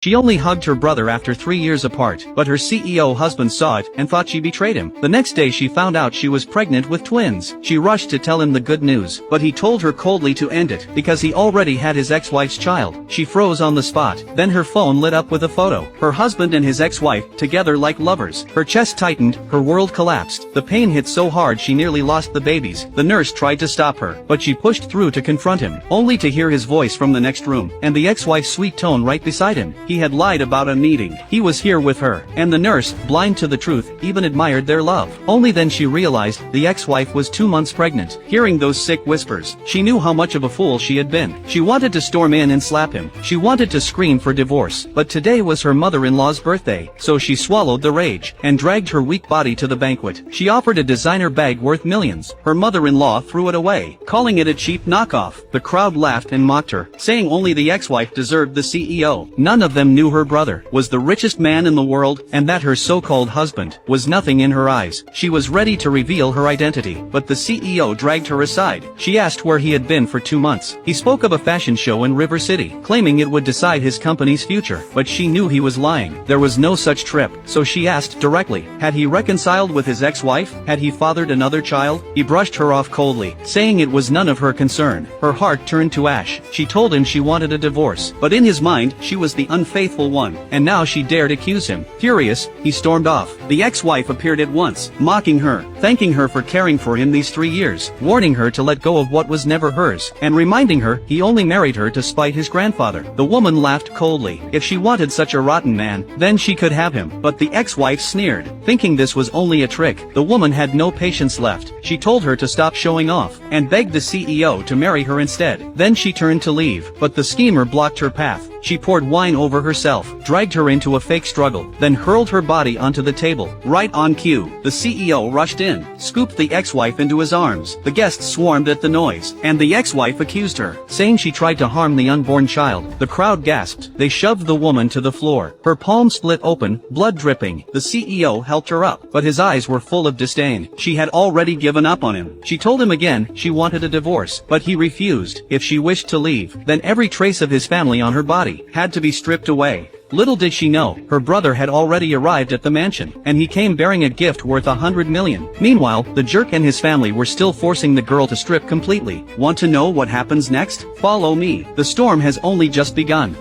She only hugged her brother after 3 years apart, but her CEO husband saw it and thought she betrayed him. The next day she found out she was pregnant with twins. She rushed to tell him the good news, but he told her coldly to end it, because he already had his ex-wife's child. She froze on the spot, then her phone lit up with a photo. Her husband and his ex-wife, together like lovers. Her chest tightened, her world collapsed. The pain hit so hard she nearly lost the babies. The nurse tried to stop her, but she pushed through to confront him, only to hear his voice from the next room, and the ex-wife's sweet tone right beside him. He had lied about a meeting. He was here with her, and the nurse, blind to the truth, even admired their love. Only then she realized the ex-wife was 2 months pregnant. Hearing those sick whispers, she knew how much of a fool she had been. She wanted to storm in and slap him. She wanted to scream for divorce, but today was her mother-in-law's birthday, so she swallowed the rage, and dragged her weak body to the banquet. She offered a designer bag worth millions. Her mother-in-law threw it away, calling it a cheap knockoff. The crowd laughed and mocked her, saying only the ex-wife deserved the CEO. None of them knew her brother was the richest man in the world, and that her so-called husband was nothing in her eyes. She was ready to reveal her identity, but the CEO dragged her aside. She asked where he had been for 2 months. He spoke of a fashion show in River City, claiming it would decide his company's future, but she knew he was lying. There was no such trip, so she asked directly, had he reconciled with his ex-wife? Had he fathered another child? He brushed her off coldly, saying it was none of her concern. Her heart turned to ash. She told him she wanted a divorce, but in his mind, she was the unfaithful one, and now she dared accuse him. Furious, he stormed off. The ex-wife appeared at once, mocking her, thanking her for caring for him these 3 years, warning her to let go of what was never hers, and reminding her he only married her to spite his grandfather. The woman laughed coldly. If she wanted such a rotten man, then she could have him. But the ex-wife sneered, thinking this was only a trick. The woman had no patience left. She told her to stop showing off, and begged the CEO to marry her instead. Then she turned to leave, but the schemer blocked her path. She poured wine over herself, dragged her into a fake struggle, then hurled her body onto the table. Right on cue, the CEO rushed in, scooped the ex-wife into his arms. The guests swarmed at the noise, and the ex-wife accused her, saying she tried to harm the unborn child. The crowd gasped. They shoved the woman to the floor. Her palm split open, blood dripping. The CEO helped her up, but his eyes were full of disdain. She had already given up on him. She told him again she wanted a divorce, but he refused. If she wished to leave, then every trace of his family on her body had to be stripped away. Little did she know, her brother had already arrived at the mansion, and he came bearing a gift worth 100 million. Meanwhile, the jerk and his family were still forcing the girl to strip completely. Want to know what happens next? Follow me. The storm has only just begun.